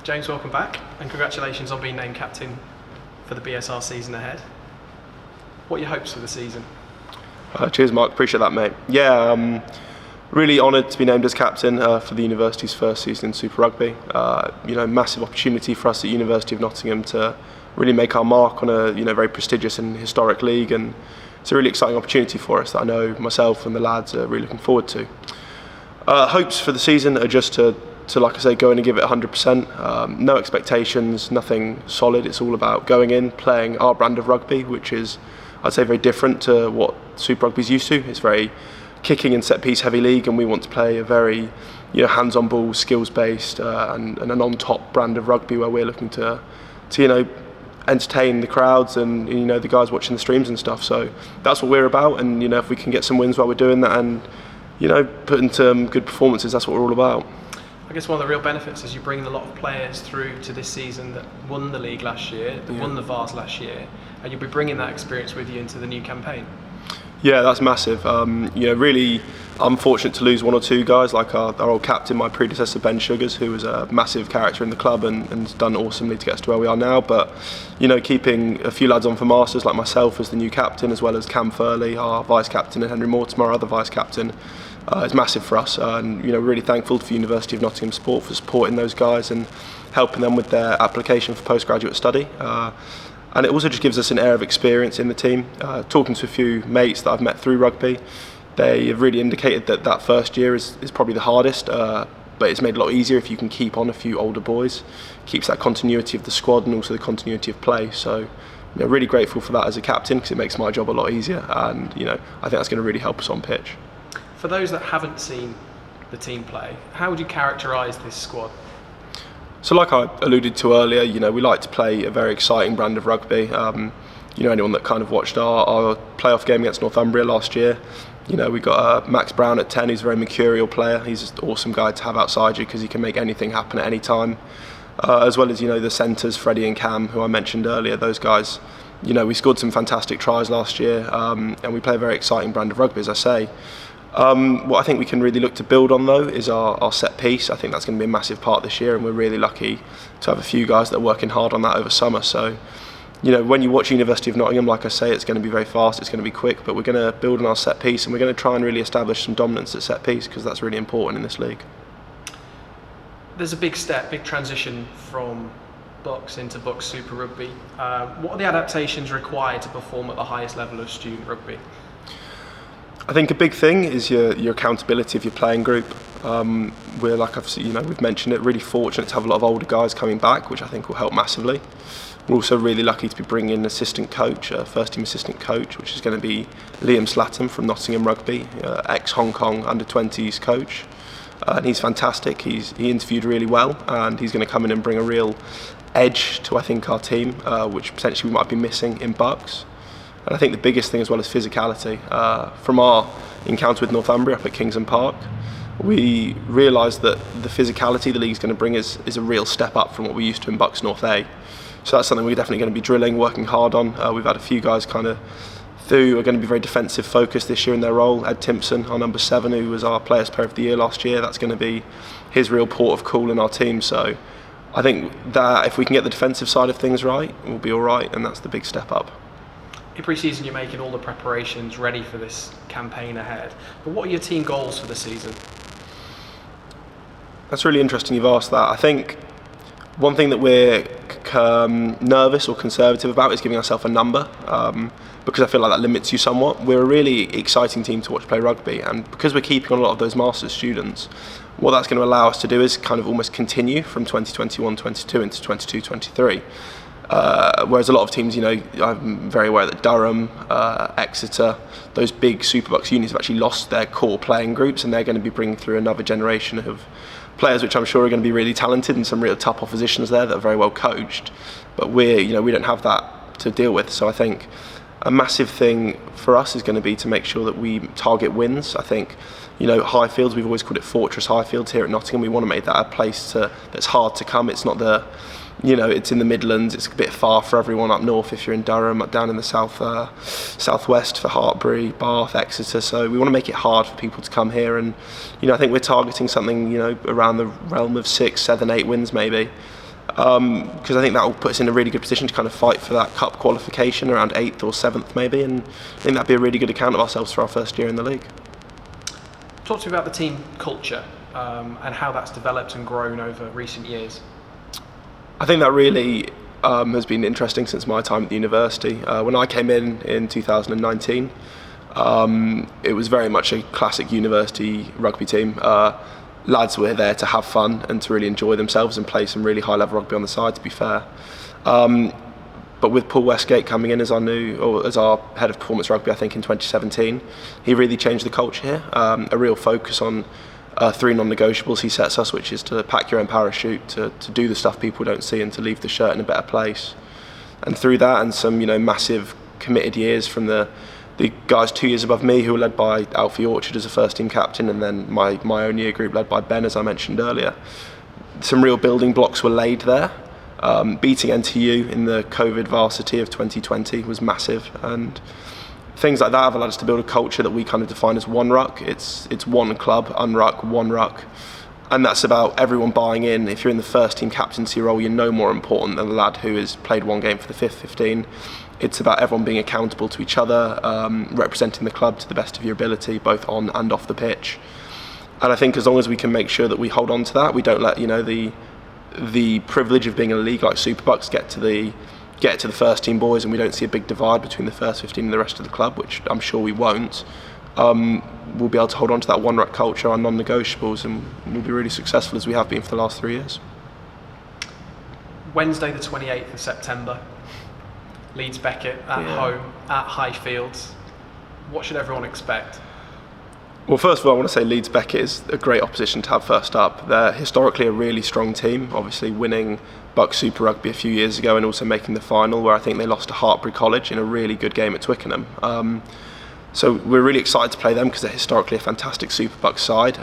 James, welcome back, and congratulations on being named captain for the BSR season ahead. What are your hopes for the season? Cheers, Mark. Appreciate that, mate. Yeah, really honoured to be named as captain for the university's first season in Super Rugby. Massive opportunity for us at University of Nottingham to really make our mark on a very prestigious and historic league, and it's a really exciting opportunity for us that I know myself and the lads are really looking forward to. Hopes for the season are just to like I say, go in and give it 100%. No expectations, nothing solid. It's all about going in, playing our brand of rugby, which is, I'd say, very different to what Super Rugby's used to. It's very kicking and set piece heavy league, and we want to play a very hands on ball, skills based and an on top brand of rugby where we're looking to entertain the crowds and the guys watching the streams and stuff. So that's what we're about, and if we can get some wins while we're doing that and put into good performances, that's what we're all about. I guess one of the real benefits is you bring a lot of players through to this season that won the league last year, that won the Vars last year, and you'll be bringing that experience with you into the new campaign. Yeah, that's massive. Really, I'm fortunate to lose one or two guys, like our old captain, my predecessor Ben Sugars, who was a massive character in the club and done awesomely to get us to where we are now. But keeping a few lads on for Masters, like myself as the new captain, as well as Cam Furley, our vice captain, and Henry Mortimer, our other vice captain, is massive for us. And really thankful to the University of Nottingham Sport for supporting those guys and helping them with their application for postgraduate study. And it also just gives us an air of experience in the team. Talking to a few mates that I've met through rugby, they have really indicated that first year is probably the hardest, but it's made a lot easier if you can keep on a few older boys. Keeps that continuity of the squad and also the continuity of play. So really grateful for that as a captain, because it makes my job a lot easier, and I think that's going to really help us on pitch. For those that haven't seen the team play, how would you characterize this squad? So like I alluded to earlier, we like to play a very exciting brand of rugby. Anyone that kind of watched our playoff game against Northumbria last year, we got Max Brown at 10, who's a very mercurial player. He's an awesome guy to have outside you because he can make anything happen at any time. As well as, the centres, Freddie and Cam, who I mentioned earlier, those guys. We scored some fantastic tries last year, and we play a very exciting brand of rugby, as I say. What I think we can really look to build on, though, is our set piece. I think that's going to be a massive part this year, and we're really lucky to have a few guys that are working hard on that over summer. So, when you watch University of Nottingham, like I say, it's going to be very fast, it's going to be quick, but we're going to build on our set piece, and we're going to try and really establish some dominance at set piece, because that's really important in this league. There's a big transition from BUCS into BUCS Super Rugby. What are the adaptations required to perform at the highest level of student rugby? I think a big thing is your accountability of your playing group. We're, like we've mentioned it, really fortunate to have a lot of older guys coming back, which I think will help massively. We're also really lucky to be bringing in an assistant coach, a first team assistant coach, which is going to be Liam Slatton from Nottingham Rugby, ex-Hong Kong under-20s coach. And he's fantastic. He interviewed really well, and he's going to come in and bring a real edge to, I think, our team, which potentially we might be missing in BUCS. And I think the biggest thing as well is physicality. From our encounter with Northumbria up at Kingsland Park, we realised that the physicality the league's going to bring is a real step up from what we used to in BUCS North A. So that's something we're definitely going to be drilling, working hard on. We've had a few guys kind of who are going to be very defensive focused this year in their role. Ed Timpson, our number 7, who was our Players Player of the Year last year, that's going to be his real port of call in our team. So I think that if we can get the defensive side of things right, we'll be all right, and that's the big step up. In pre-season, you're making all the preparations ready for this campaign ahead. But what are your team goals for the season? That's really interesting you've asked that. I think one thing that we're nervous or conservative about is giving ourselves a number, because I feel like that limits you somewhat. We're a really exciting team to watch play rugby, and because we're keeping on a lot of those Masters students, what that's going to allow us to do is kind of almost continue from 2021-22 into 22-23. Whereas a lot of teams, I'm very aware that Durham, Exeter, those big Super BUCS unis have actually lost their core playing groups, and they're going to be bringing through another generation of players which I'm sure are going to be really talented, and some real tough oppositions there that are very well coached. But we don't have that to deal with. So I think a massive thing for us is going to be to make sure that we target wins. I think Highfields, we've always called it Fortress Highfields here at Nottingham. We want to make that a place that's hard to come. It's not it's in the Midlands, it's a bit far for everyone up north if you're in Durham, down in the southwest for Hartpury, Bath, Exeter. So we want to make it hard for people to come here, and I think we're targeting something around the realm of 6, 7, 8 wins maybe. because I think that will put us in a really good position to kind of fight for that cup qualification around 8th or 7th maybe, and I think that'd be a really good account of ourselves for our first year in the league. Talk to me about the team culture and how that's developed and grown over recent years. I think that really has been interesting since my time at the university. When I came in 2019, it was very much a classic university rugby team. Lads were there to have fun and to really enjoy themselves and play some really high level rugby on the side, to be fair. But with Paul Westgate coming in as our head of performance rugby, I think in 2017, he really changed the culture here. A real focus on 3 non-negotiables he sets us, which is to pack your own parachute, to do the stuff people don't see, and to leave the shirt in a better place. And through that, and some massive committed years from the guys 2 years above me, who were led by Alfie Orchard as a first team captain, and then my own year group led by Ben, as I mentioned earlier. Some real building blocks were laid there. Beating NTU in the COVID varsity of 2020 was massive, and things like that have allowed us to build a culture that we kind of define as one ruck. It's one club, unruck, one ruck, and that's about everyone buying in. If you're in the first team captaincy role, you're no more important than the lad who has played one game for the 5th 15. It's about everyone being accountable to each other, representing the club to the best of your ability, both on and off the pitch. And I think as long as we can make sure that we hold on to that, we don't let the privilege of being in a league like Super BUCS get to the first team boys, and we don't see a big divide between the first 15 and the rest of the club, which I'm sure we won't. We'll be able to hold on to that one ruck culture, our non-negotiables, and we'll be really successful as we have been for the last 3 years. Wednesday the 28th of September, Leeds Beckett at home at Highfields. What should everyone expect? Well, first of all, I want to say Leeds Beckett is a great opposition to have first up. They're historically a really strong team, obviously winning BUCS Super Rugby a few years ago and also making the final, where I think they lost to Hartbury College in a really good game at Twickenham. So we're really excited to play them because they're historically a fantastic Super BUCS side.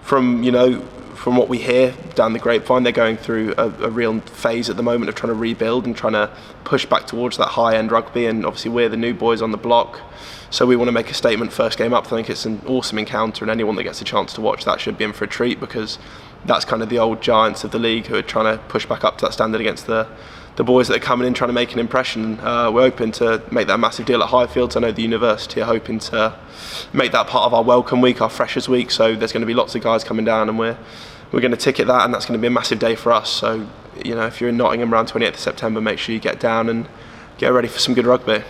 From what we hear down the grapevine, they're going through a real phase at the moment of trying to rebuild and trying to push back towards that high-end rugby, and obviously we're the new boys on the block. So we want to make a statement first game up. I think it's an awesome encounter, and anyone that gets a chance to watch that should be in for a treat, because that's kind of the old giants of the league who are trying to push back up to that standard against the boys that are coming in trying to make an impression. We're hoping to make that a massive deal at Highfields. I know the university are hoping to make that part of our welcome week, our freshers week, so there's going to be lots of guys coming down, and we're going to ticket that, and that's going to be a massive day for us. So if you're in Nottingham around 28th of September, make sure you get down and get ready for some good rugby.